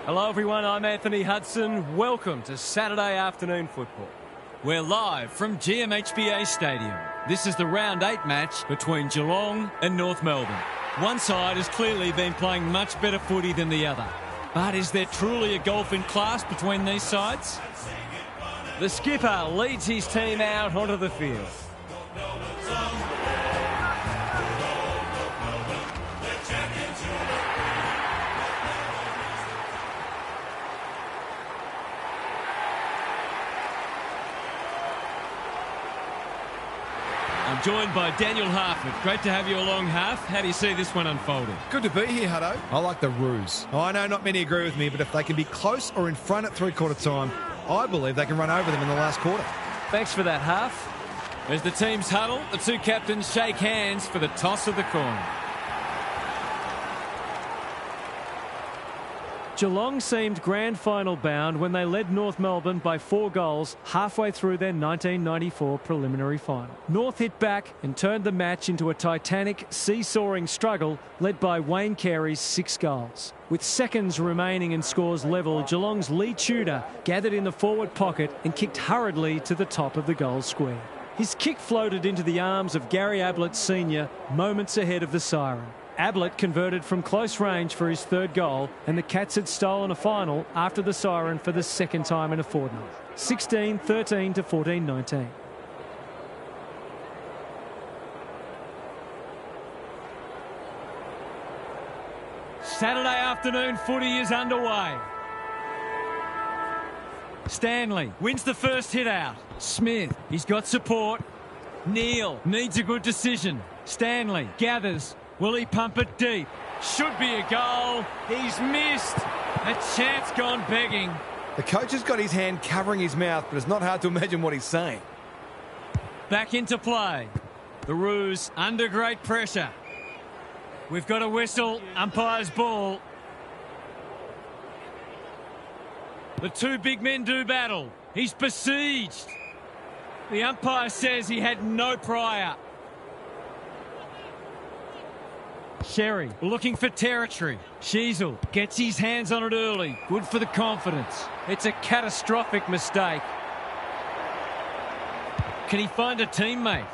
Hello everyone, I'm Anthony Hudson. Welcome to Saturday afternoon football. We're live from GMHBA Stadium. This is the round 8 match between Geelong and North Melbourne. One side has clearly been playing much better footy than the other. But is there truly a gulf in class between these sides? The skipper leads his team out onto the field. I'm joined by Daniel Harford. Great to have you along, Harf. How do you see this one unfolding? Good to be here, Hutto. I like the Roos. I know not many agree with me, but if they can be close or in front at three-quarter time, I believe they can run over them in the last quarter. Thanks for that, Harf. As the teams huddle, the two captains shake hands for the toss of the coin. Geelong seemed grand final bound when they led North Melbourne by 4 goals halfway through their 1994 preliminary final. North hit back and turned the match into a titanic, seesawing struggle led by Wayne Carey's 6 goals. With seconds remaining and scores level, Geelong's Lee Tudor gathered in the forward pocket and kicked hurriedly to the top of the goal square. His kick floated into the arms of Gary Ablett Sr. moments ahead of the siren. Ablett converted from close range for his 3rd goal, and the Cats had stolen a final after the siren for the 2nd time in a fortnight. 16-13 to 14-19. Saturday afternoon footy is underway. Stanley wins the first hit out. Smith, he's got support. Neal needs a good decision. Stanley gathers. Will he pump it deep? Should be a goal. He's missed. A chance gone begging. The coach has got his hand covering his mouth, but it's not hard to imagine what he's saying. Back into play. The Roos under great pressure. We've got a whistle. Umpire's ball. The two big men do battle. He's besieged. The umpire says he had no prior. Sherry looking for territory. Sheasel gets his hands on it early. Good for the confidence. It's a catastrophic mistake. Can he find a teammate?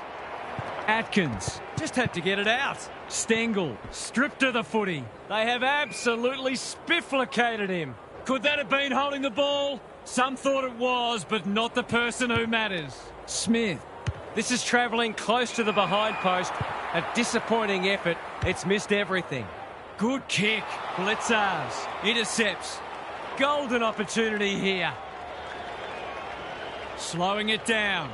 Atkins just had to get it out. Stengel stripped of the footy. They have absolutely spifflicated him. Could that have been holding the ball? Some thought it was, but not the person who matters. Smith. This is travelling close to the behind post. A disappointing effort. It's missed everything. Good kick. Blitzars intercepts. Golden opportunity here. Slowing it down.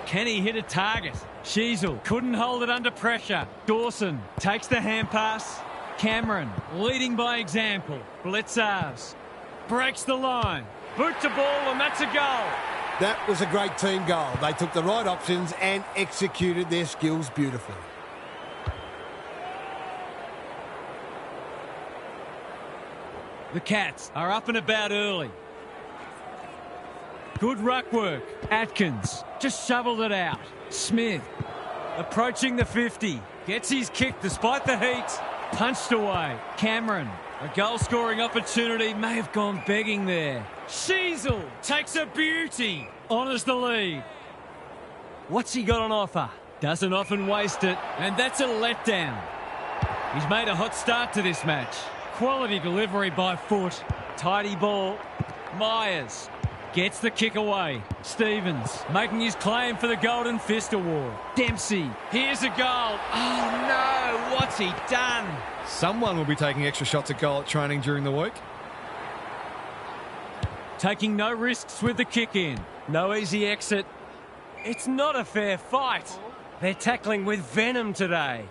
Can he hit a target? Sheasel couldn't hold it under pressure. Dawson takes the hand pass. Cameron leading by example. Blitzars breaks the line. Boot to ball, and that's a goal. That was a great team goal. They took the right options and executed their skills beautifully. The Cats are up and about early. Good ruck work. Atkins just shoveled it out. Smith approaching the 50. Gets his kick despite the heat. Punched away. Cameron, a goal-scoring opportunity, may have gone begging there. Sheasel takes a beauty. Honours the lead. What's he got on offer? Doesn't often waste it, and that's a letdown. He's made a hot start to this match. Quality delivery by foot. Tidy ball. Myers gets the kick away. Stevens making his claim for the Golden Fist Award. Dempsey, here's a goal. Oh no, what's he done? Someone will be taking extra shots at goal at training during the week. Taking no risks with the kick in. No easy exit. It's not a fair fight. They're tackling with venom today.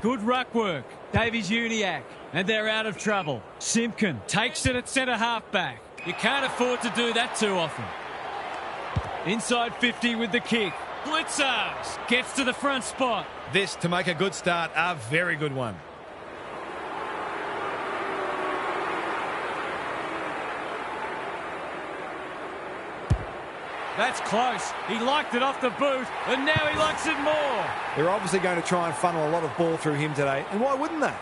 Good ruck work. Davies Uniacke. And they're out of trouble. Simpkin takes it at centre halfback. You can't afford to do that too often. Inside 50 with the kick. Blitzars gets to the front spot. This, to make a good start, a very good one. That's close. He liked it off the boot, and now he likes it more. They're obviously going to try and funnel a lot of ball through him today, and why wouldn't they?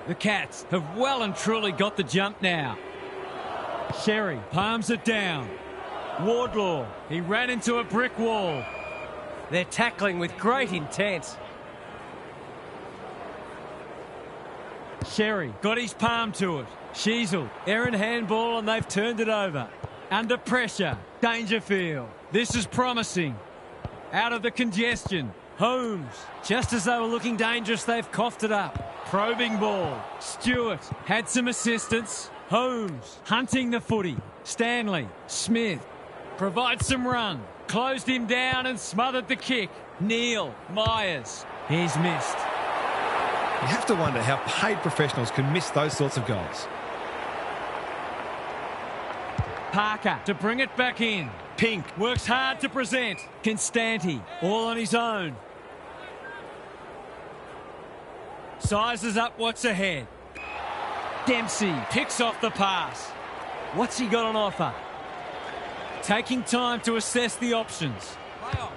The Cats have well and truly got the jump now. Sherry palms it down. Wardlaw, he ran into a brick wall. They're tackling with great intent. Sherry got his palm to it. Sheasel, errant handball, and they've turned it over. Under pressure, Dangerfield. This is promising. Out of the congestion. Holmes, just as they were looking dangerous, they've coughed it up. Probing ball. Stewart had some assistance. Holmes hunting the footy. Stanley, Smith provides some run. Closed him down and smothered the kick. Neil, Myers, he's missed. You have to wonder how paid professionals can miss those sorts of goals. Parker to bring it back in. Pink works hard to present. Constanti all on his own. Sizes up what's ahead. Dempsey picks off the pass. What's he got on offer? Taking time to assess the options. Play on.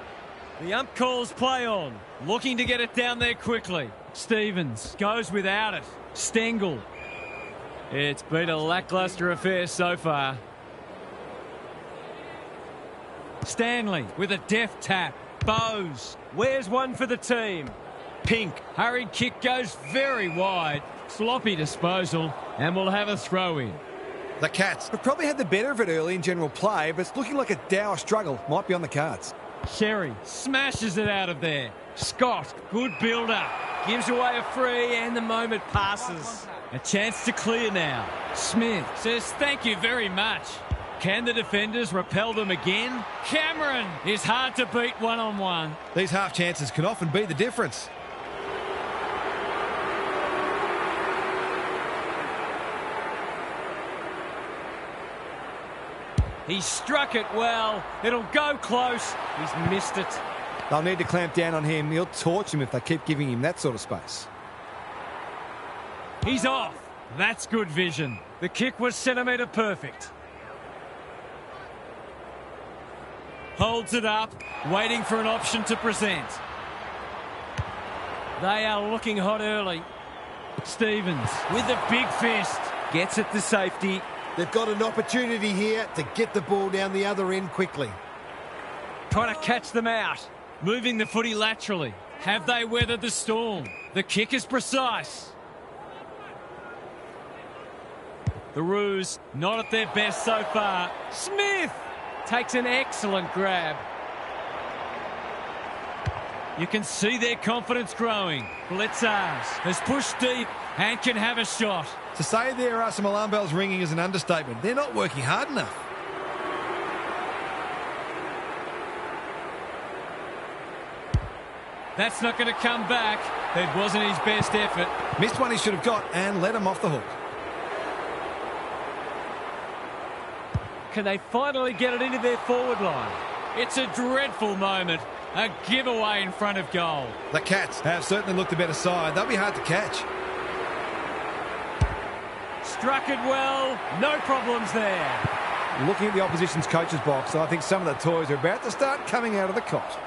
The ump calls play on. Looking to get it down there quickly. Stevens goes without it. Stengel. It's been a lacklustre affair so far. Stanley with a deft tap. Bowes. Where's one for the team? Pink. Hurried kick goes very wide. Sloppy disposal. And we'll have a throw in. The Cats have probably had the better of it early in general play, but it's looking like a dour struggle might be on the cards. Sherry smashes it out of there. Scott, good build-up. Gives away a free and the moment passes. A chance to clear now. Smith says thank you very much. Can the defenders repel them again? Cameron is hard to beat one-on-one. These half chances can often be the difference. He struck it well. It'll go close. He's missed it. They'll need to clamp down on him. He'll torch him if they keep giving him that sort of space. He's off. That's good vision. The kick was centimetre perfect. Holds it up, waiting for an option to present. They are looking hot early. Stevens with a big fist. Gets it to safety. They've got an opportunity here to get the ball down the other end quickly. Trying to catch them out. Moving the footy laterally. Have they weathered the storm? The kick is precise. The Roos not at their best so far. Smith takes an excellent grab. You can see their confidence growing. Blitzars has pushed deep and can have a shot. To say there are some alarm bells ringing is an understatement. They're not working hard enough. That's not going to come back. It wasn't his best effort. Missed one he should have got and let him off the hook. Can they finally get it into their forward line? It's a dreadful moment. A giveaway in front of goal. The Cats have certainly looked the better side. They'll be hard to catch. Struck it well. No problems there. Looking at the opposition's coach's box, I think some of the toys are about to start coming out of the cot.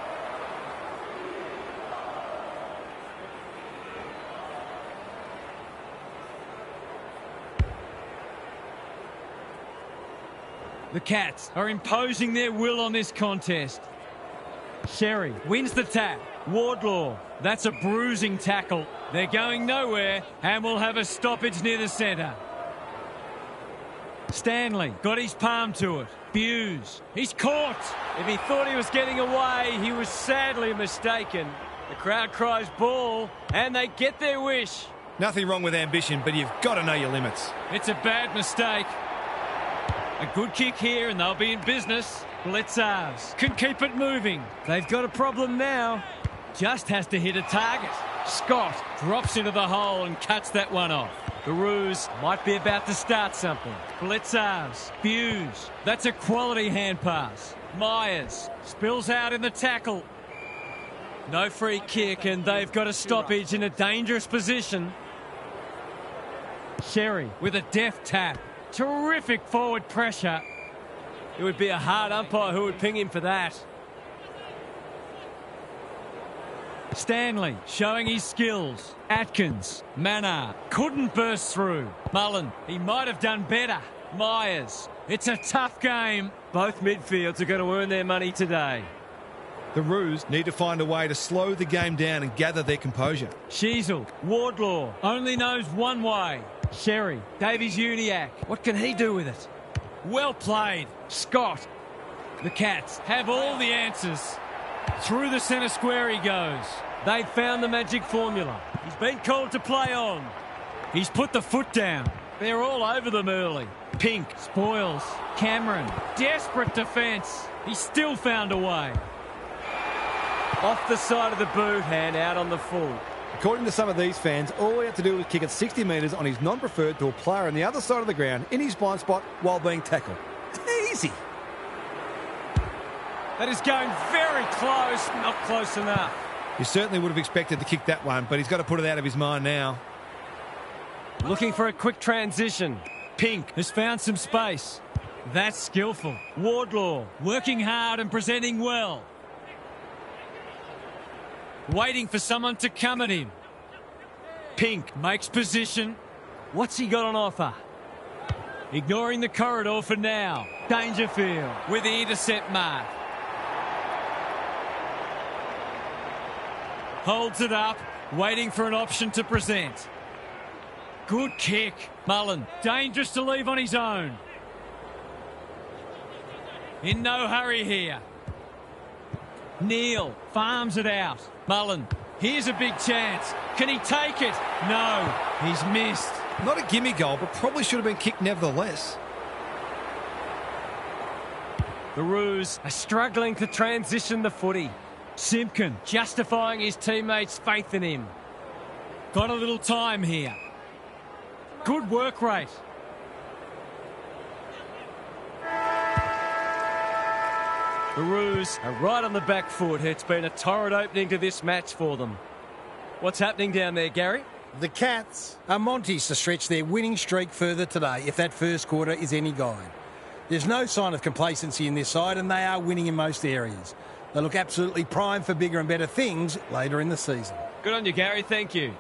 The Cats are imposing their will on this contest. Sherry wins the tap. Wardlaw, that's a bruising tackle. They're going nowhere and will have a stoppage near the centre. Stanley got his palm to it. Buse, he's caught. If he thought he was getting away, he was sadly mistaken. The crowd cries ball and they get their wish. Nothing wrong with ambition, but you've got to know your limits. It's a bad mistake. A good kick here and they'll be in business. Blitzars can keep it moving. They've got a problem now. Just has to hit a target. Scott drops into the hole and cuts that one off. The Roos might be about to start something. Blitzars, Buse, that's a quality hand pass. Myers spills out in the tackle. No free kick and they've got a stoppage in a dangerous position. Sherry with a deft tap. Terrific forward pressure. It would be a hard umpire who would ping him for that. Stanley showing his skills. Atkins. Mannar couldn't burst through. Mullen, he might have done better. Myers. It's a tough game. Both midfields are going to earn their money today. The Roos need to find a way to slow the game down and gather their composure. Sheasel. Wardlaw only knows one way. Sherry. Davies-Uniacke. What can he do with it? Well played. Scott. The Cats have all the answers. Through the centre square he goes. They've found the magic formula. He's been called to play on. He's put the foot down. They're all over them early. Pink. Spoils. Cameron. Desperate defence. He still found a way. Off the side of the boot and out on the full. According to some of these fans, all he had to do was kick it 60 metres on his non-preferred to a player on the other side of the ground in his blind spot while being tackled. Easy. That is going very close. Not close enough. You certainly would have expected to kick that one, but he's got to put it out of his mind now. Looking for a quick transition. Pink has found some space. That's skillful. Wardlaw working hard and presenting well. Waiting for someone to come at him. Pink makes position. What's he got on offer? Ignoring the corridor for now. Dangerfield with the intercept mark. Holds it up, waiting for an option to present. Good kick. Mullen, dangerous to leave on his own. In no hurry here. Neal farms it out. Mullen, here's a big chance. Can he take it? No, he's missed. Not a gimme goal, but probably should have been kicked nevertheless. The Roos are struggling to transition the footy. Simpkin Justifying his teammates' faith in him. got a little time here. Good work rate. The Roos are right on the back foot. It's been a torrid opening to this match for them. What's happening down there, Gary? The Cats are Monty's to stretch their winning streak further today, if that first quarter is any guide. There's no sign of complacency in this side, and they are winning in most areas. They look absolutely primed for bigger and better things later in the season. Good on you, Gary. Thank you.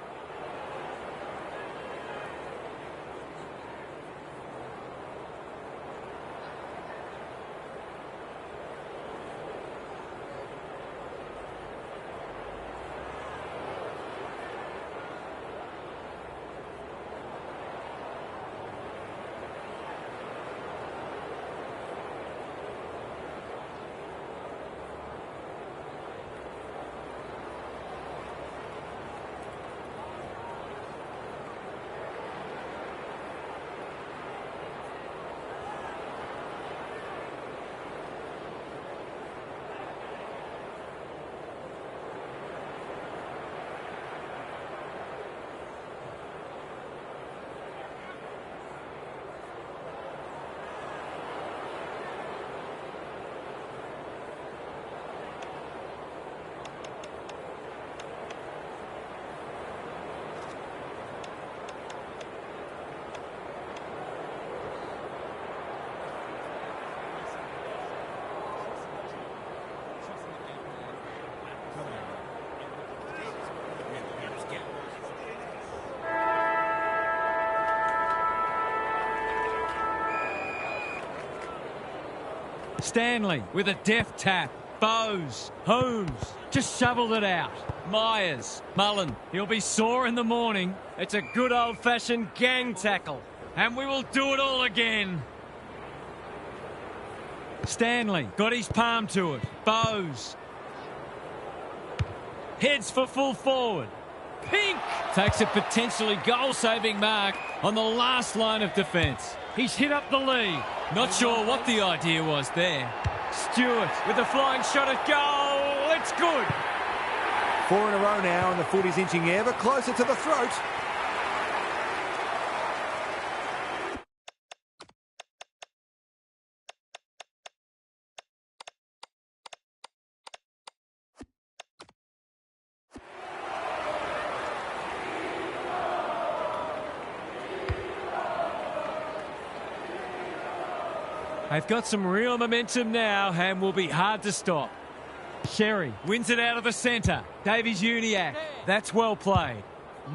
Stanley with a deft tap. Bowes. Holmes just shoveled it out. Myers. Mullen. He'll be sore in the morning. It's a good old-fashioned gang tackle. And we will do it all again. Stanley got his palm to it. Bowes. Heads for full forward. Pink takes a potentially goal-saving mark on the last line of defence. He's hit up the lead. Not sure what the idea was there. Stewart with a flying shot at goal. It's good. 4 in a row now, and the footy's inching ever closer to the throat. They've got some real momentum now and will be hard to stop. Sherry wins it out of the centre. Davies-Uniacke. That's well played.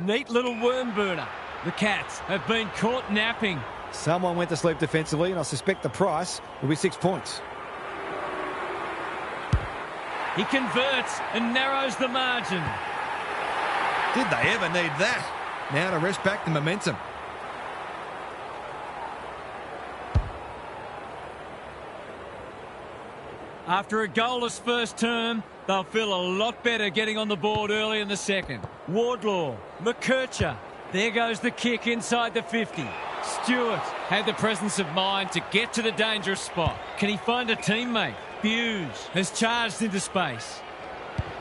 Neat little worm burner. The Cats have been caught napping. Someone went to sleep defensively, and I suspect the price will be 6 points. He converts and narrows the margin. Did they ever need that? Now to rest back the momentum. After a goalless first term, they'll feel a lot better getting on the board early in the second. Wardlaw, McKercher. There goes the kick inside the 50. Stewart had the presence of mind to get to the dangerous spot. Can he find a teammate? Hughes has charged into space.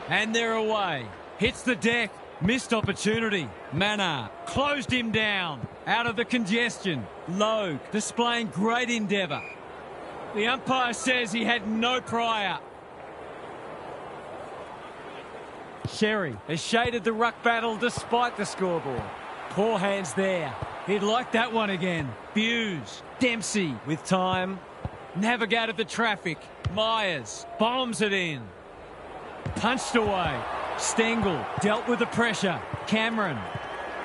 And they're away. Hits the deck. Missed opportunity. Mannar closed him down. Out of the congestion. Logue displaying great endeavour. The umpire says he had no prior. Sherry has shaded the ruck battle despite the scoreboard. Poor hands there. He'd like that one again. Hughes. Dempsey with time. Navigated the traffic. Myers bombs it in. Punched away. Stengel dealt with the pressure. Cameron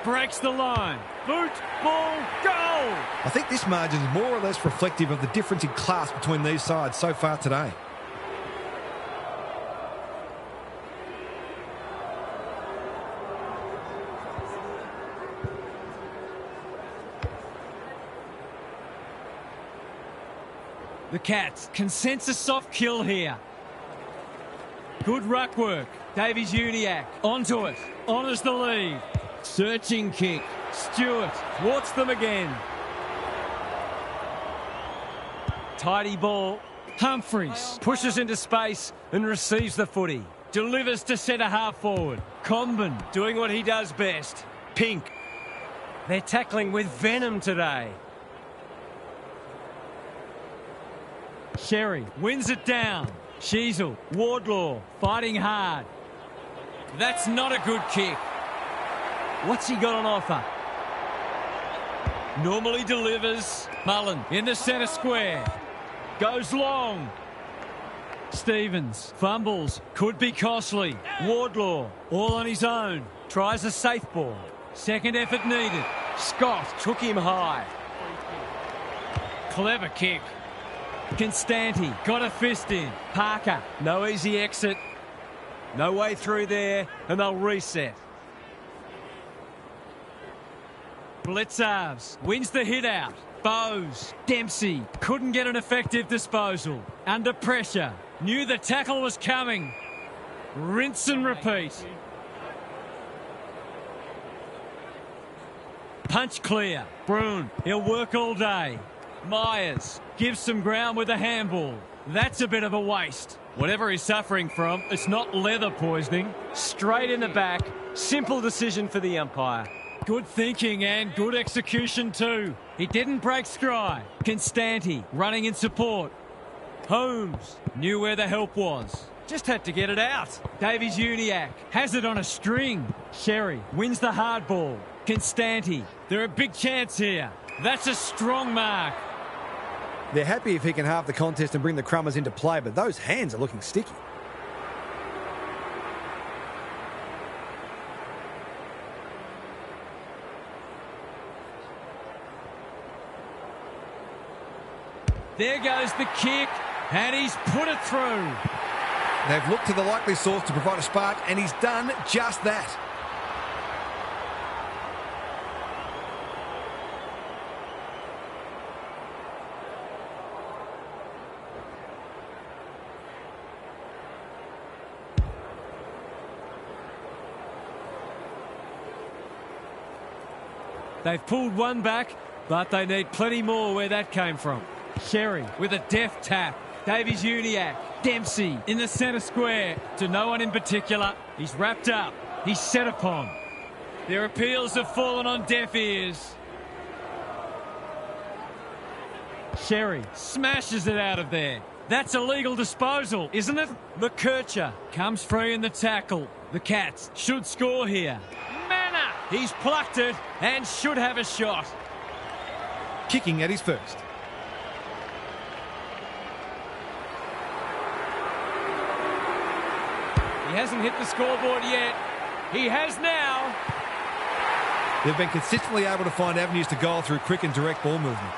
breaks the line. Boot, ball, goal! I think this margin is more or less reflective of the difference in class between these sides so far today. The Cats can sense a soft kill here. Good ruck work. Davies-Uniacke onto it. Honours the lead. Searching kick. Stewart thwarts them again. Tidy ball. Humphries pushes into space and receives the footy. Delivers to centre half forward. Comben doing what he does best. Pink. They're tackling with venom today. Sherry wins it down. Sheasel, Wardlaw fighting hard. That's not a good kick. What's he got on offer? Normally delivers. Mullen in the centre square. Goes long. Stevens fumbles. Could be costly. Wardlaw all on his own. Tries a safe ball. Second effort needed. Scott took him high. Clever kick. Constanti got a fist in. Parker, no easy exit. No way through there, and they'll reset. Blitzarves wins the hit out. Bowes, Dempsey couldn't get an effective disposal. Under pressure, knew the tackle was coming. Rinse and repeat. Punch clear. Bruin, he'll work all day. Myers gives some ground with a handball. That's a bit of a waste. Whatever he's suffering from, it's not leather poisoning. Straight in the back. Simple decision for the umpire. Good thinking and good execution too. He didn't break scry. Constanti running in support. Holmes knew where the help was. Just had to get it out. Davies-Uniacke has it on a string. Sherry wins the hard ball. Constanti, they're a big chance here. That's a strong mark. They're happy if he can halve the contest and bring the Crummers into play, but those hands are looking sticky. There goes the kick, and he's put it through. They've looked to the likely source to provide a spark, and he's done just that. They've pulled one back, but they need plenty more where that came from. Sherry with a deft tap. Davies-Uniacke. Dempsey in the centre square. To no one in particular. He's wrapped up. He's set upon. Their appeals have fallen on deaf ears. Sherry smashes it out of there. That's a legal disposal, isn't it? McKercher comes free in the tackle. The Cats should score here. Mannar! He's plucked it and should have a shot. Kicking at his first. hasn't hit the scoreboard yet. He has now. They've been consistently able to find avenues to goal through quick and direct ball movement.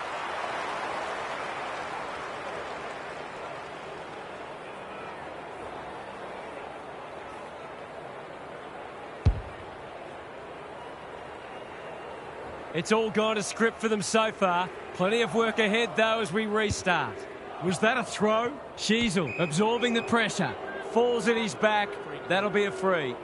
It's all gone to script for them so far. Plenty of work ahead, though, as we restart. Was that a throw? Sheasel absorbing the pressure. Falls at his back. That'll be a free.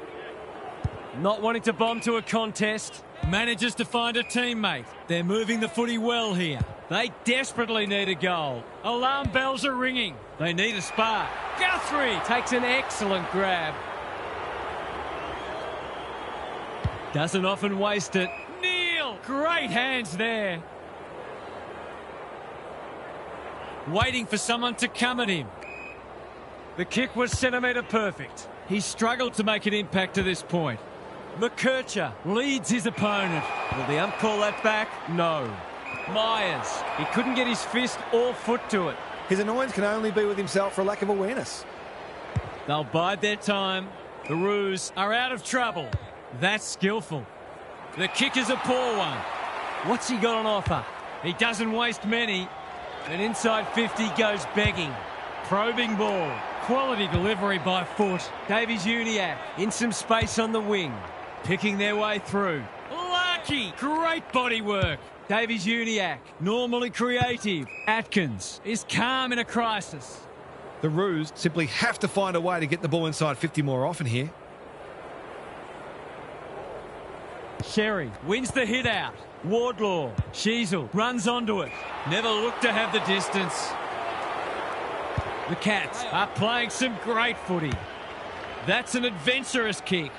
Not wanting to bomb to a contest. Manages to find a teammate. They're moving the footy well here. They desperately need a goal. Alarm bells are ringing. They need a spark. Guthrie takes an excellent grab. Doesn't often waste it. Neil, great hands there. Waiting for someone to come at him. The kick was centimetre perfect. He struggled to make an impact to this point. McKercher leads his opponent. Will the ump call that back? No. Myers, he couldn't get his fist or foot to it. His annoyance can only be with himself for a lack of awareness. They'll bide their time. The Roos are out of trouble. That's skillful. The kick is a poor one. What's he got on offer? He doesn't waste many. And inside 50 goes begging. Probing ball. Quality delivery by foot. Davies-Uniacke in some space on the wing. Picking their way through. Lucky! Great body work. Davies-Uniacke, normally creative. Atkins is calm in a crisis. The Roos simply have to find a way to get the ball inside 50 more often here. Sherry wins the hit out. Wardlaw, Sheasel runs onto it. Never looked to have the distance. The Cats are playing some great footy. That's an adventurous kick.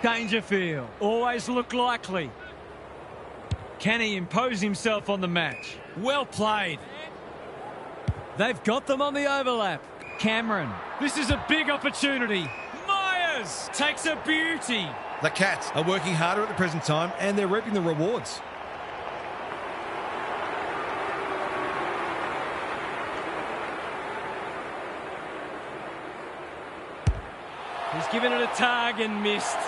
Dangerfield always look likely. Can he impose himself on the match? Well played. They've got them on the overlap. Cameron, this is a big opportunity. Myers takes a beauty. The Cats are working harder at the present time and they're reaping the rewards. He's given it a tug and missed.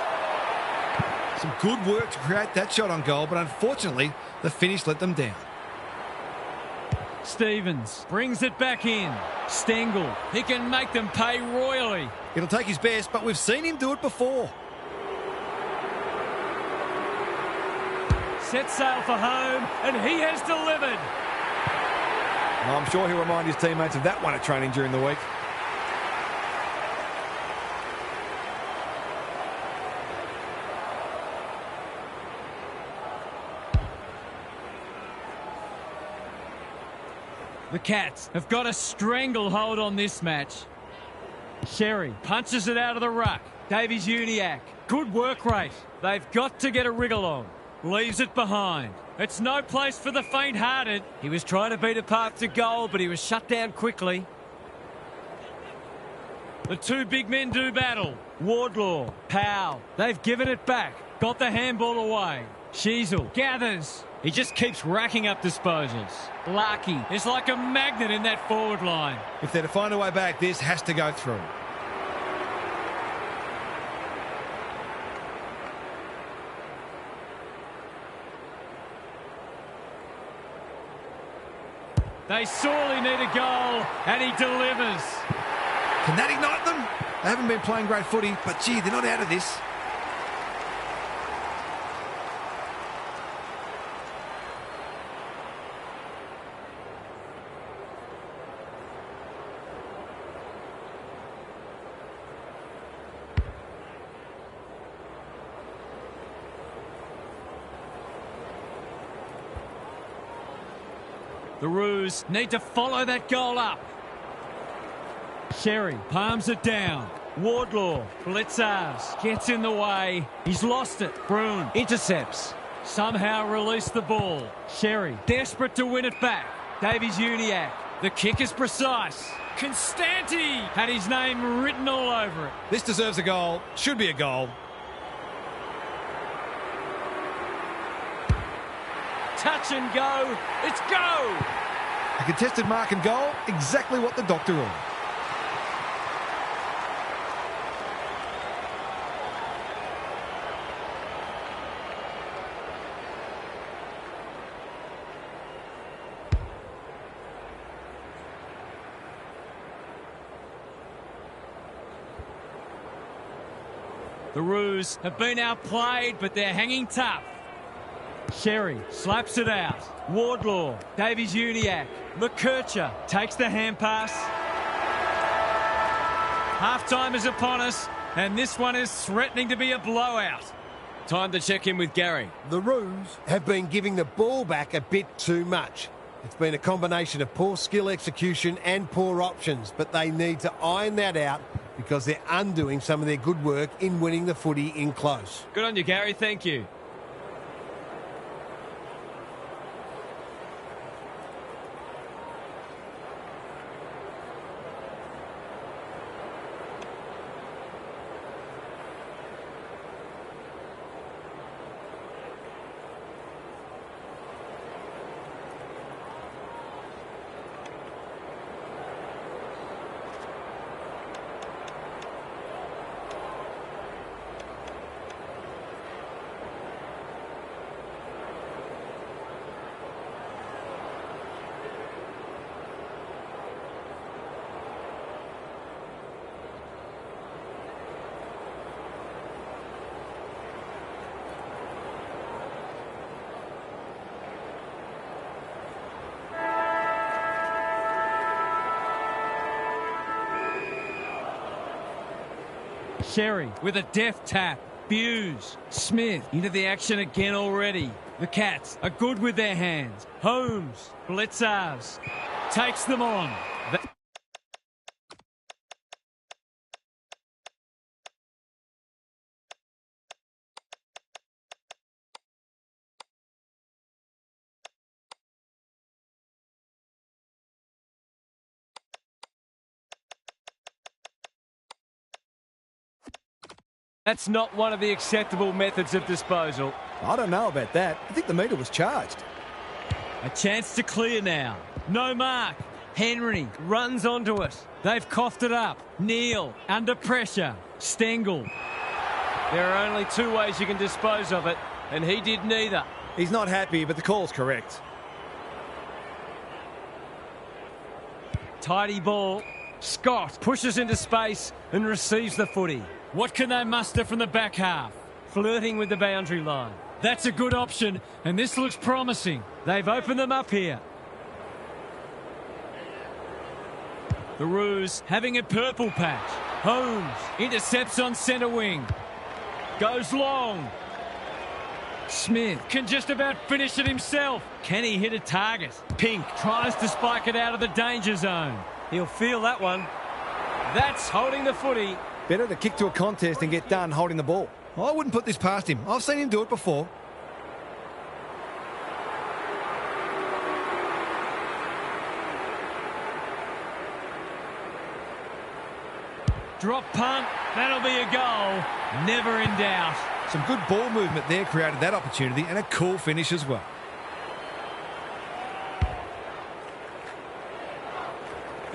Some good work to create that shot on goal, but unfortunately, the finish let them down. Stevens brings it back in. Stengel, he can make them pay royally. It'll take his best, but we've seen him do it before. Set sail for home, and he has delivered. I'm sure he'll remind his teammates of that one at training during the week. The Cats have got a stranglehold on this match. Sherry punches it out of the ruck. Davies-Uniacke, good work rate. They've got to get a wriggle on. Leaves it behind. It's no place for the faint-hearted. He was trying to beat a path to goal, but he was shut down quickly. The two big men do battle. Wardlaw, Powell, they've given it back. Got the handball away. Sheasel gathers. He just keeps racking up disposals. Larkey is like a magnet in that forward line. If they're to find a way back, this has to go through. They sorely need a goal, and he delivers. Can that ignite them? They haven't been playing great footy, but gee, they're not out of this. The Roos need to follow that goal up. Sherry palms it down. Wardlaw, Blitzars gets in the way. He's lost it. Bruin intercepts. Somehow release the ball. Sherry desperate to win it back. Davies-Uniacke. The kick is precise. Constanti had his name written all over it. This deserves a goal. Should be a goal. Touch and go. It's go. A contested mark and goal, exactly what the doctor ordered. The Roos have been outplayed, but they're hanging tough. Sherry slaps it out. Wardlaw, Davies-Uniacke, McKercher takes the hand pass. Half-time is upon us, and this one is threatening to be a blowout. Time to check in with Gary. The Roos have been giving the ball back a bit too much. It's been a combination of poor skill execution and poor options, but they need to iron that out because they're undoing some of their good work in winning the footy in close. Good on you, Gary. Thank you. Sherry with a deft tap. Buse. Smith into the action again already. The Cats are good with their hands. Holmes. Blitzars takes them on. That's not one of the acceptable methods of disposal. I don't know about that. I think the meter was charged. A chance to clear now. No mark. Henry runs onto it. They've coughed it up. Neal under pressure. Stengel. There are only two ways you can dispose of it, and he did neither. He's not happy, but the call's correct. Tidy ball. Scott pushes into space and receives the footy. What can they muster from the back half? Flirting with the boundary line. That's a good option, and this looks promising. They've opened them up here. The Roos having a purple patch. Holmes intercepts on centre wing. Goes long. Smith can just about finish it himself. Can he hit a target? Pink tries to spike it out of the danger zone. He'll feel that one. That's holding the footy. Better to kick to a contest and get done holding the ball. I wouldn't put this past him. I've seen him do it before. Drop punt. That'll be a goal. Never in doubt. Some good ball movement there created that opportunity, and a cool finish as well.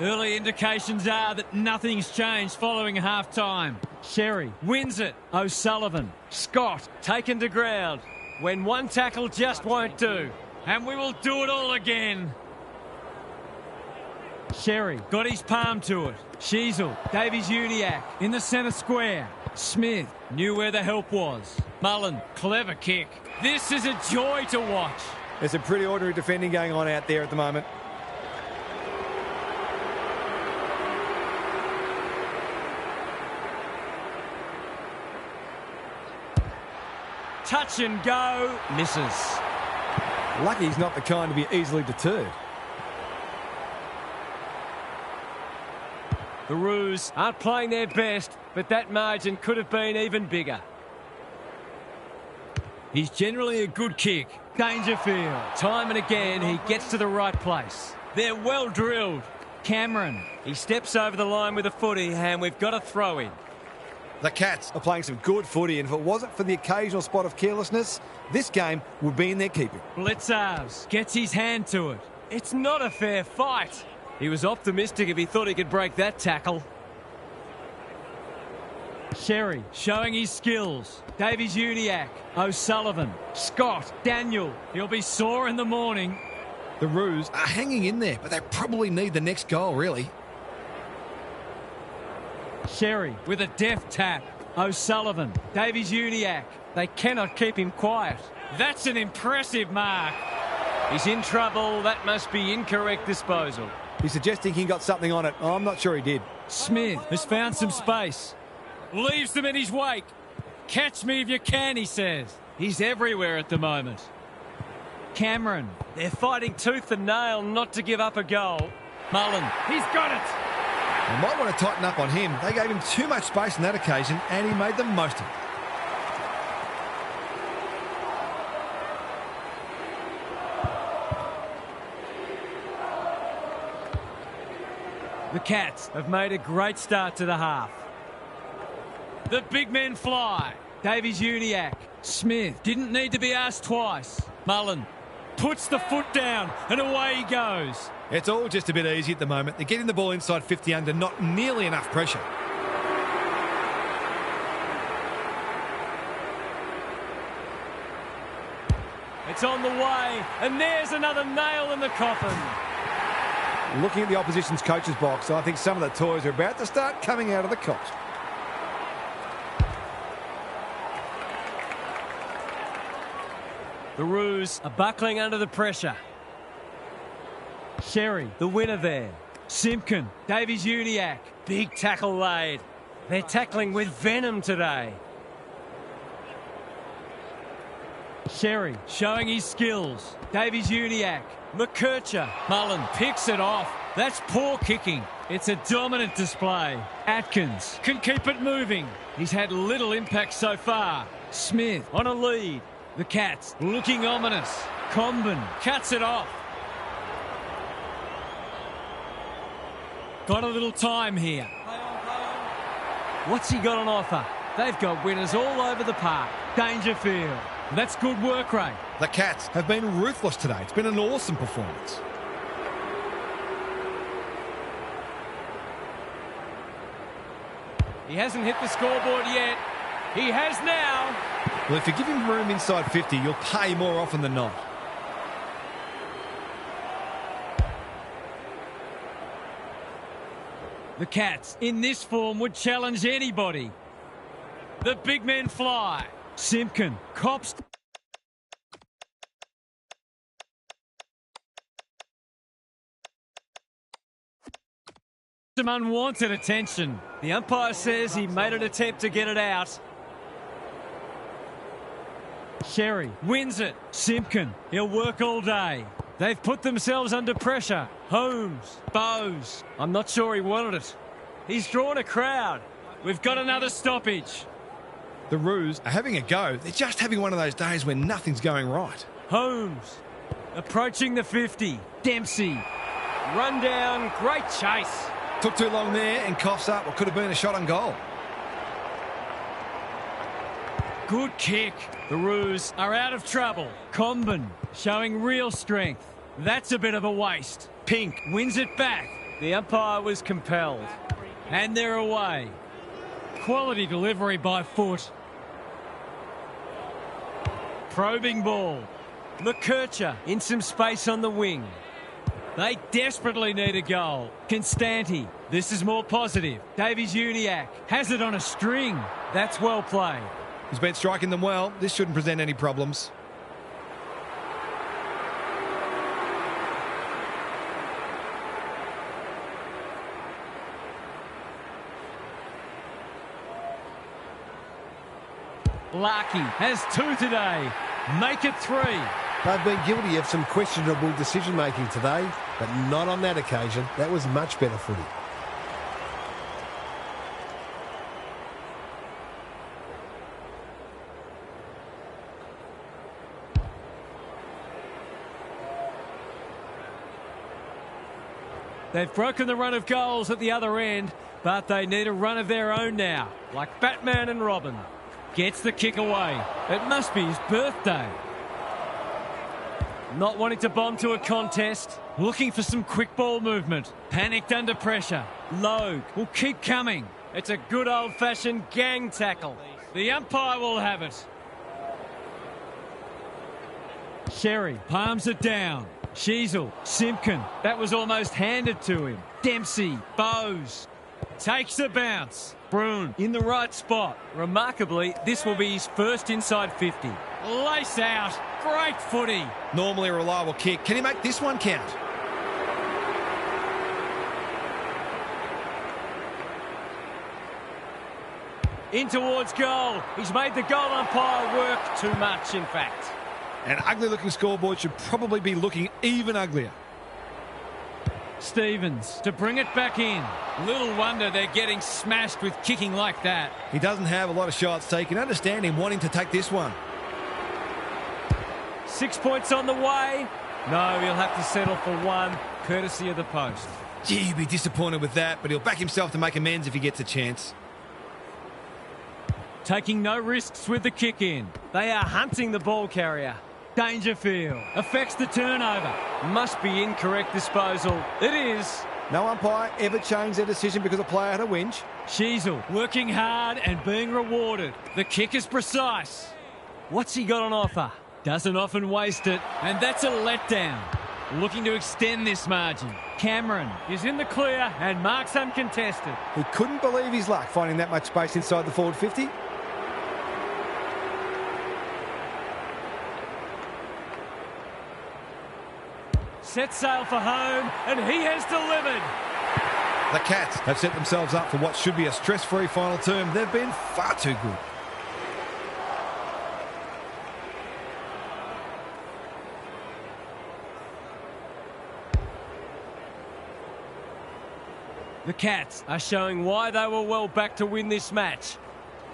Early indications are that nothing's changed following half-time. Sherry wins it. O'Sullivan. Scott taken to ground. When one tackle just won't do. And we will do it all again. Sherry got his palm to it. Sheasel, Davies-Uniacke in the centre square. Smith knew where the help was. Mullen, clever kick. This is a joy to watch. There's some pretty ordinary defending going on out there at the moment. Touch and go. Misses. Lucky he's not the kind to be easily deterred. The Roos aren't playing their best, but that margin could have been even bigger. He's generally a good kick. Dangerfield. Time and again, he gets to the right place. They're well drilled. Cameron. He steps over the line with a footy, and we've got a throw in. The Cats are playing some good footy, and if it wasn't for the occasional spot of carelessness, this game would be in their keeping. Blitzars gets his hand to it. It's not a fair fight. He was optimistic if he thought he could break that tackle. Sherry showing his skills. Davies-Uniacke. O'Sullivan. Scott. Daniel. He'll be sore in the morning. The Roos are hanging in there, but they probably need the next goal, really. Sherry with a deft tap. O'Sullivan. Davies-Uniacke. They cannot keep him quiet. That's an impressive mark. He's in trouble. That must be incorrect disposal. He's suggesting he got something on it. Oh, I'm not sure he did. Smith has found some space. Leaves them in his wake. Catch me if you can, he says. He's everywhere at the moment. Cameron. They're fighting tooth and nail not to give up a goal. Mullen. He's got it. They might want to tighten up on him. They gave him too much space on that occasion, and he made the most of it. The Cats have made a great start to the half. The big men fly. Davies-Uniacke. Smith didn't need to be asked twice. Mullen puts the foot down and away he goes. It's all just a bit easy at the moment. They're getting the ball inside 50 under not nearly enough pressure. It's on the way, and there's another nail in the coffin. Looking at the opposition's coach's box, I think some of the toys are about to start coming out of the cot. The Roos are buckling under the pressure. Sherry, the winner there. Simpkin, Davies-Uniacke. Big tackle laid. They're tackling with venom today. Sherry showing his skills. Davies-Uniacke. McKercher. Mullen picks it off. That's poor kicking. It's a dominant display. Atkins can keep it moving. He's had little impact so far. Smith on a lead. The Cats looking ominous. Comben cuts it off. Got a little time here. What's he got on offer? They've got winners all over the park. Dangerfield. That's good work rate. The Cats have been ruthless today. It's been an awesome performance. He hasn't hit the scoreboard yet. He has now. Well, if you give him room inside 50, you'll pay more often than not. The Cats, in this form, would challenge anybody. The big men fly. Simpkin cops. Some unwanted attention. The umpire says he made an attempt to get it out. Sherry wins it. Simpkin, he'll work all day. They've put themselves under pressure. Holmes, Bowes. I'm not sure he wanted it. He's drawn a crowd. We've got another stoppage. The Roos are having a go. They're just having one of those days when nothing's going right. Holmes approaching the 50. Dempsey. Run down. Great chase. Took too long there and coughs up what could have been a shot on goal. Good kick. The Roos are out of trouble. Comben showing real strength. That's a bit of a waste. Pink wins it back. The umpire was compelled. And they're away. Quality delivery by foot. Probing ball. McKercher in some space on the wing. They desperately need a goal. Constanti. This is more positive. Davies-Uniacke has it on a string. That's well played. He's been striking them well. This shouldn't present any problems. Larkey has 2 today. Make it 3. They've been guilty of some questionable decision-making today, but not on that occasion. That was much better footy. They've broken the run of goals at the other end, but they need a run of their own now, like Batman and Robin. Gets the kick away. It must be his birthday. Not wanting to bomb to a contest. Looking for some quick ball movement. Panicked under pressure. Logue will keep coming. It's a good old-fashioned gang tackle. The umpire will have it. Sherry palms it down. Sheasel, Simpkin. That was almost handed to him. Dempsey, Bowes. Takes the bounce. Bruin in the right spot. Remarkably, this will be his first inside 50. Lace out. Great footy. Normally a reliable kick. Can he make this one count? In towards goal. He's made the goal umpire work too much, in fact. An ugly-looking scoreboard should probably be looking even uglier. Stevens to bring it back in. Little wonder they're getting smashed with kicking like that. He doesn't have a lot of shots taken. Understand him wanting to take this one. 6 points on the way. No, he'll have to settle for one, courtesy of the post. Gee, he'd be disappointed with that, but he'll back himself to make amends if he gets a chance. Taking no risks with the kick in. They are hunting the ball carrier. Dangerfield affects the turnover. Must be incorrect disposal. It is. No umpire ever changed their decision because a player had a whinge. Sheasel working hard and being rewarded. The kick is precise. What's he got on offer? Doesn't often waste it. And that's a letdown. Looking to extend this margin. Cameron is in the clear and marks uncontested. He couldn't believe his luck finding that much space inside the forward 50. Set sail for home, and he has delivered. The Cats have set themselves up for what should be a stress-free final term. They've been far too good. The Cats are showing why they were well back to win this match.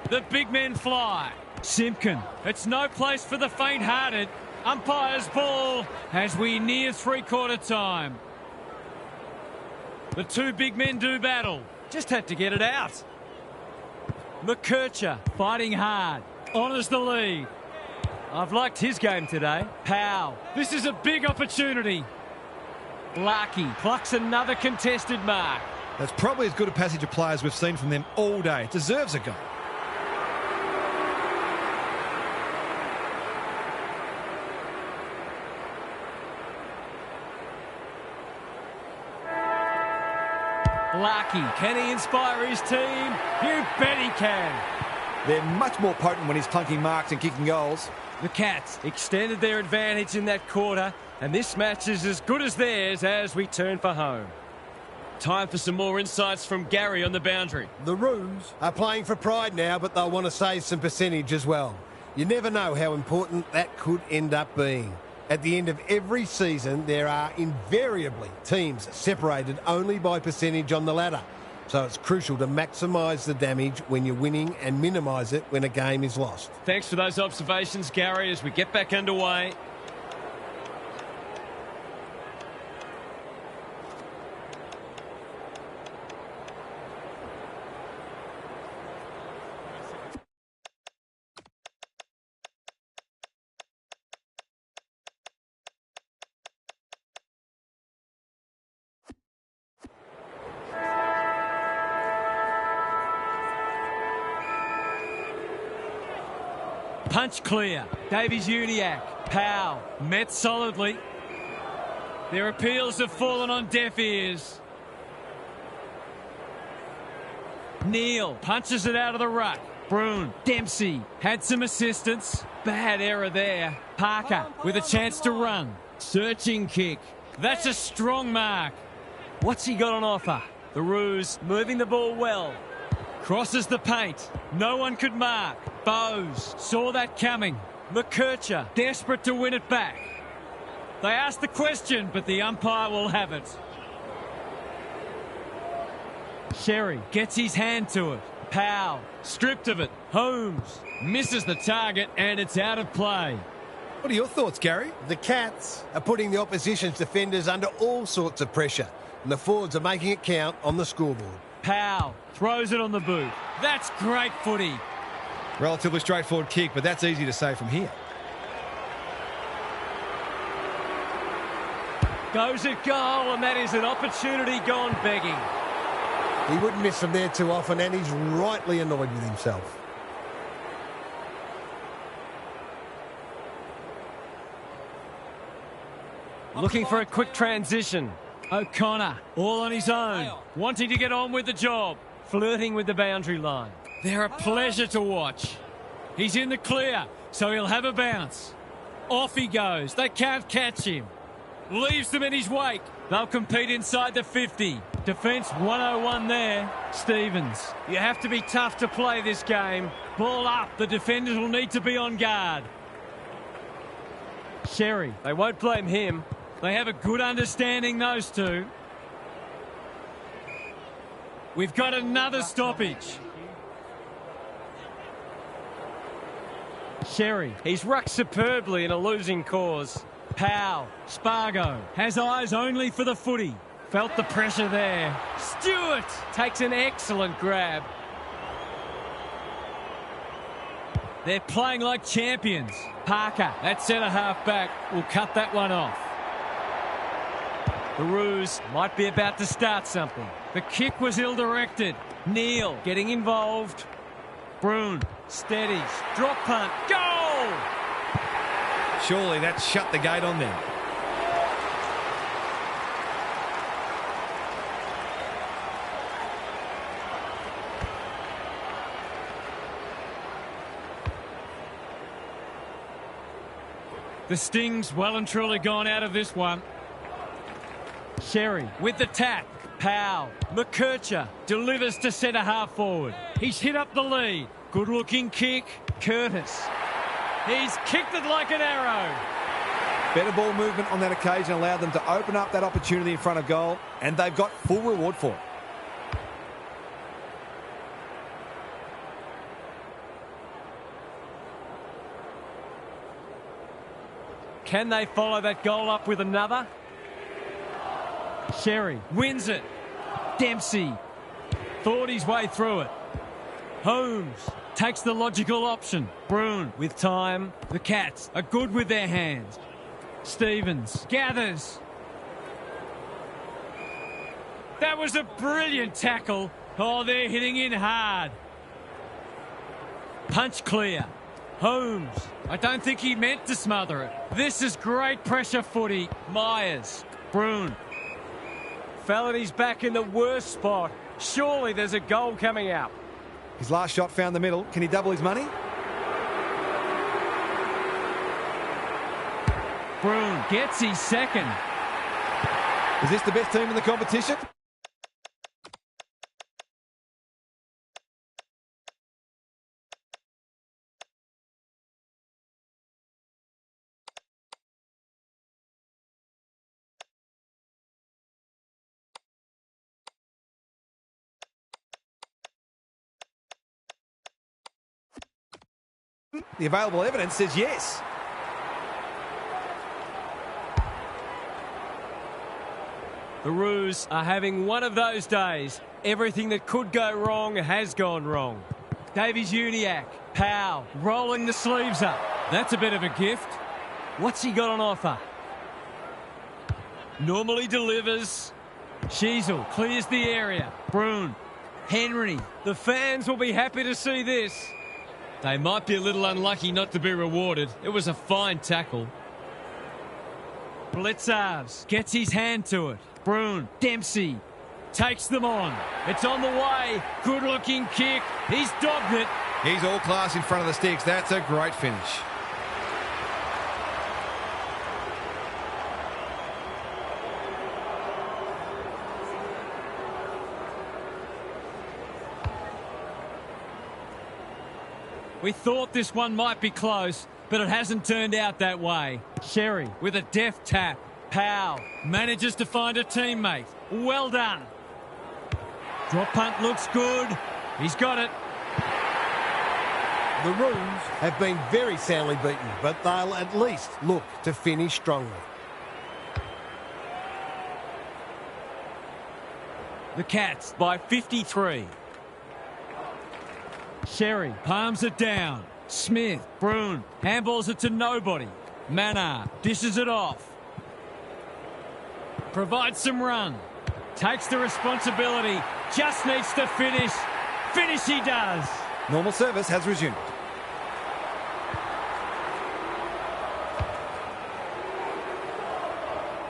The big men fly. Simpkin, it's no place for the faint-hearted. Umpire's ball as we near three-quarter time. The two big men do battle. Just had to get it out. McKercher fighting hard. Honours the lead. I've liked his game today. Powell. This is a big opportunity. Larkey plucks another contested mark. That's probably as good a passage of players we've seen from them all day. It deserves a goal. Larkey, can he inspire his team? You bet he can. They're much more potent when he's clunking marks and kicking goals. The Cats extended their advantage in that quarter, and this match is as good as theirs as we turn for home. Time for some more insights from Gary on the boundary. The Roos are playing for pride now, but they'll want to save some percentage as well. You never know how important that could end up being. At the end of every season, there are invariably teams separated only by percentage on the ladder. So it's crucial to maximise the damage when you're winning and minimise it when a game is lost. Thanks for those observations, Gary, as we get back underway. Punch clear. Davies-Uniacke. Powell met solidly. Their appeals have fallen on deaf ears. Neal punches it out of the ruck. Bruin. Dempsey had some assistance. Bad error there. Parker with a chance to run. Searching kick. That's a strong mark. What's he got on offer? The Roos moving the ball well. Crosses the paint. No one could mark. Bowes saw that coming. McKercher desperate to win it back. They asked the question, but the umpire will have it. Sherry gets his hand to it. Powell stripped of it. Holmes misses the target and it's out of play. What are your thoughts, Gary? The Cats are putting the opposition's defenders under all sorts of pressure, and the forwards are making it count on the scoreboard. Powell throws it on the boot. That's great footy. Relatively straightforward kick, but that's easy to say from here. Goes at goal, and that is an opportunity gone begging. He wouldn't miss them there too often, and he's rightly annoyed with himself. Looking for a quick transition. O'Connor, all on his own, wanting to get on with the job. Flirting with the boundary line. They're a pleasure to watch. He's in the clear, so he'll have a bounce. Off he goes. They can't catch him. Leaves them in his wake. They'll compete inside the 50. Defence 101 there. Stevens, you have to be tough to play this game. Ball up. The defenders will need to be on guard. Sherry, they won't blame him. They have a good understanding, those two. We've got another stoppage. Sherry, he's rucked superbly in a losing cause. Powell, Spargo, has eyes only for the footy. Felt the pressure there. Stewart Takes an excellent grab. They're playing like champions. Parker, that centre-half back, will cut that one off. The Roos might be about to start something. The kick was ill-directed. Neal getting involved. Broon steadies. Drop punt. Goal! Surely that shut the gate on them. The Sting's well and truly gone out of this one. Sherry, With the tap, Powell, McKercher delivers to centre-half forward. He's hit up the lead. Good-looking kick. Curtis. He's kicked it like an arrow. Better ball movement on that occasion allowed them to open up that opportunity in front of goal, and they've got full reward for it. can they follow that goal up with another? Sherry Wins it. Dempsey thought his way through it. Holmes takes the logical option. Broon with time. The Cats are good with their hands. Stevens gathers. That was a brilliant tackle. Oh, they're hitting in hard. Punch clear. Holmes. I don't think he meant to smother it. This is great pressure footy. Myers. Broon. fell at his back in the worst spot. Surely there's a goal coming out. His last shot found the middle. Can he double his money? Broon gets his second. Is this the best team in the competition? The available evidence says yes. The Roos are having one of those days. Everything that could go wrong has gone wrong. Davies Uniacke. Powell rolling the sleeves up. That's a bit of a gift. What's he got on offer? Normally delivers. Sheasel clears the area. Broon. Henry. The fans will be happy to see this. They might be a little unlucky not to be rewarded. It was a fine tackle. Blitzarves gets his hand to it. Broon. Dempsey takes them on. It's on the way. Good looking kick. He's dogged it. He's all class in front of the sticks. That's a great finish. We thought this one might be close, but it hasn't turned out that way. Sherry With a deft tap. Powell manages to find a teammate. Well done. Drop punt looks good. He's got it. The Roos have been very soundly beaten, but they'll at least look to finish strongly. The Cats by 53. Sherry Palms it down. Smith. Broon. Handballs it to nobody. Mannar dishes it off. Provides some run. Takes the responsibility. Just needs to finish. Finish he does. Normal service has resumed.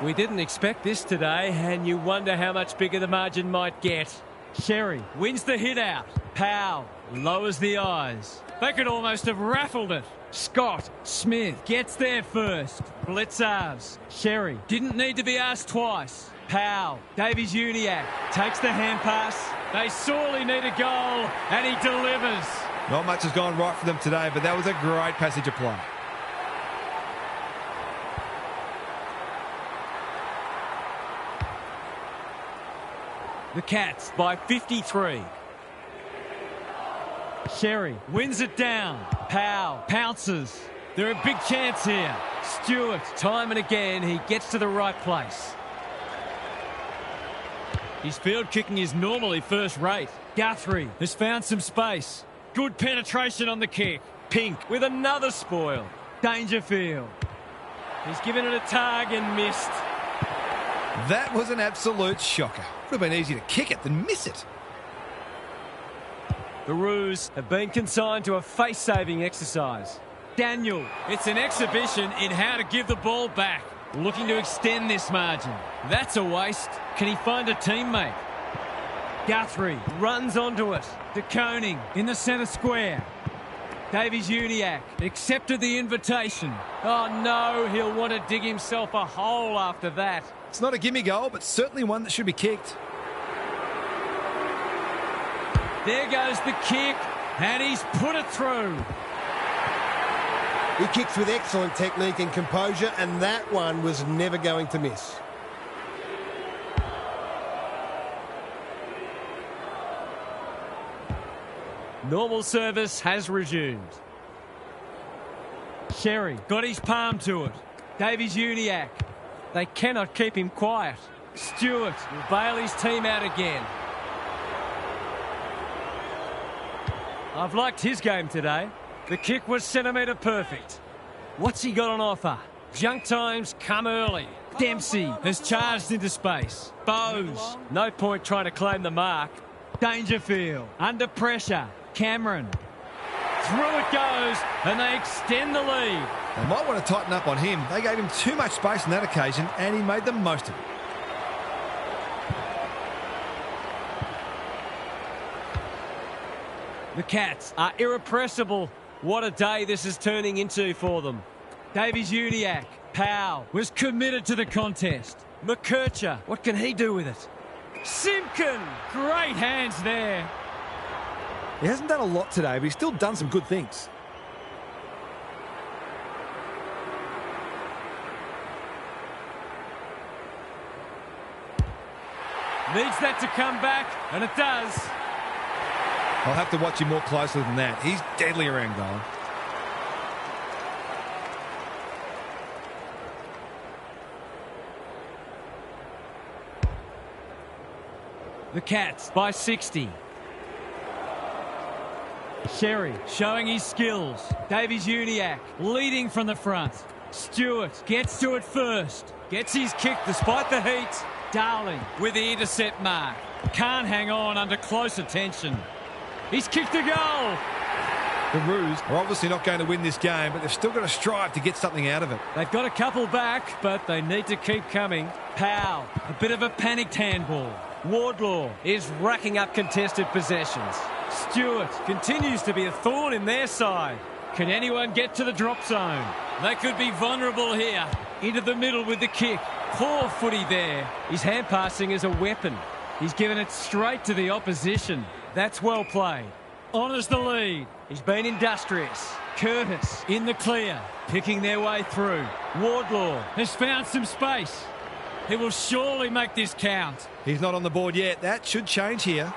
We didn't expect this today, and you wonder how much bigger the margin might get. Sherry wins the hit out. Powell lowers the eyes. They could almost have raffled it. Scott Smith gets there first. Blitzarves. Sherry didn't need to be asked twice. Powell, Davies-Uniacke takes the hand pass. They sorely need a goal, and he delivers. Not much has gone right for them today, but that was a great passage of play. The Cats by 53. Sherry wins it down. Powell pounces. They're a big chance here. Stewart, time and again, he gets to the right place. His field kicking is normally first rate. Guthrie has found some space. Good penetration on the kick. Pink with another spoil. Dangerfield. He's given it a tug and missed. That was an absolute shocker. Would have been easier to kick it than miss it. The Roos have been consigned to a face-saving exercise. Daniel. It's an exhibition in how to give the ball back. Looking to extend this margin. That's a waste. Can he find a teammate? Guthrie runs onto it. De Koning in the centre square. Davies-Uniacke accepted the invitation. Oh no, he'll want to dig himself a hole after that. It's not a gimme goal, but certainly one that should be kicked. There goes the kick, and he's put it through. He kicks with excellent technique and composure, and that one was never going to miss. Normal service has resumed. Sherry got his palm to it. Davies-Uniacke. They cannot keep him quiet. Stewart will bail his team out again. I've liked his game today. The kick was centimetre perfect. What's he got on offer? Junk times come early. Dempsey has charged into space. Bowes, no point trying to claim the mark. Dangerfield, under pressure. Cameron. Through it goes, and they extend the lead. They might want to tighten up on him. They gave him too much space on that occasion, and he made the most of it. The Cats are irrepressible. What a day this is turning into for them. Davies-Uniacke. Powell was committed to the contest. McKercher, what can he do with it? Simpkin, great hands there. He hasn't done a lot today, but he's still done some good things. Needs that to come back, and it does. I'll have to watch him more closely than that. He's deadly around goal. The Cats by 60. Sherry showing his skills. Davies-Uniacke leading from the front. Stewart gets to it first. Gets his kick despite the heat. Darling with the intercept mark. Can't hang on under close attention. He's kicked a goal. The Roos are obviously not going to win this game, but they've still got to strive to get something out of it. They've got a couple back, but they need to keep coming. Powell, a bit of a panicked handball. Wardlaw is racking up contested possessions. Stewart continues to be a thorn in their side. Can anyone get to the drop zone? They could be vulnerable here. Into the middle with the kick. Poor footy there. His hand passing is a weapon. He's given it straight to the opposition. That's well played. Honours the lead. He's been industrious. Curtis in the clear. Picking their way through. Wardlaw has found some space. He will surely make this count. He's not on the board yet. That should change here.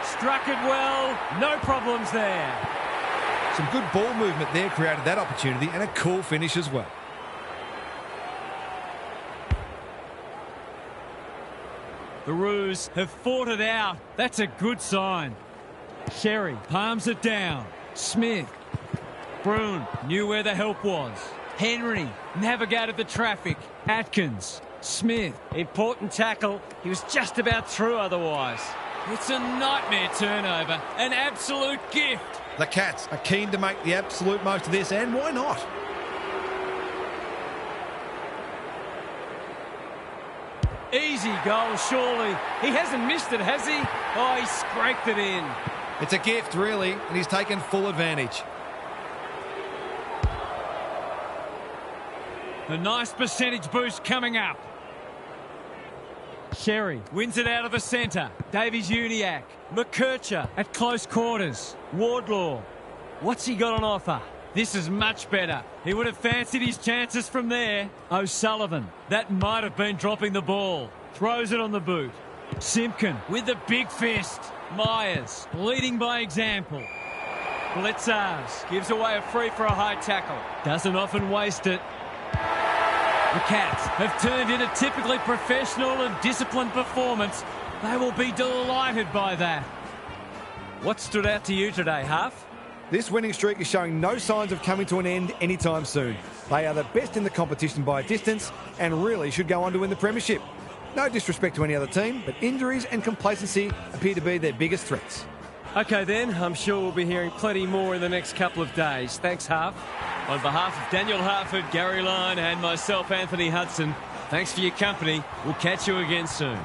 Struck it well. No problems there. Some good ball movement there created that opportunity, and a cool finish as well. The Roos have fought it out. That's a good sign. Sherry palms it down. Smith. Broon knew where the help was. Henry navigated the traffic. Atkins. Smith. Important tackle. He was just about through otherwise. It's a nightmare turnover. An absolute gift. The Cats are keen to make the absolute most of this, and why not? Easy goal, surely. He hasn't missed it, has he? Oh, he scraped it in. It's a gift, really, and he's taken full advantage. A nice percentage boost coming up. Sherry Wins it out of the centre. Davies-Uniacke. McKercher at close quarters. Wardlaw. What's he got on offer? This is much better. He would have fancied his chances from there. O'Sullivan. That might have been dropping the ball. Throws it on the boot. Simpkin with the big fist. Myers leading by example. Blitzars gives away a free for a high tackle. Doesn't often waste it. The Cats have turned in a typically professional and disciplined performance. They will be delighted by that. What stood out to you today, Huff? This winning streak is showing no signs of coming to an end anytime soon. They are the best in the competition by a distance and really should go on to win the premiership. No disrespect to any other team, but injuries and complacency appear to be their biggest threats. OK then, I'm sure we'll be hearing plenty more in the next couple of days. Thanks, Harf. On behalf of Daniel Harford, Gary Lyon and myself, Anthony Hudson, thanks for your company. We'll catch you again soon.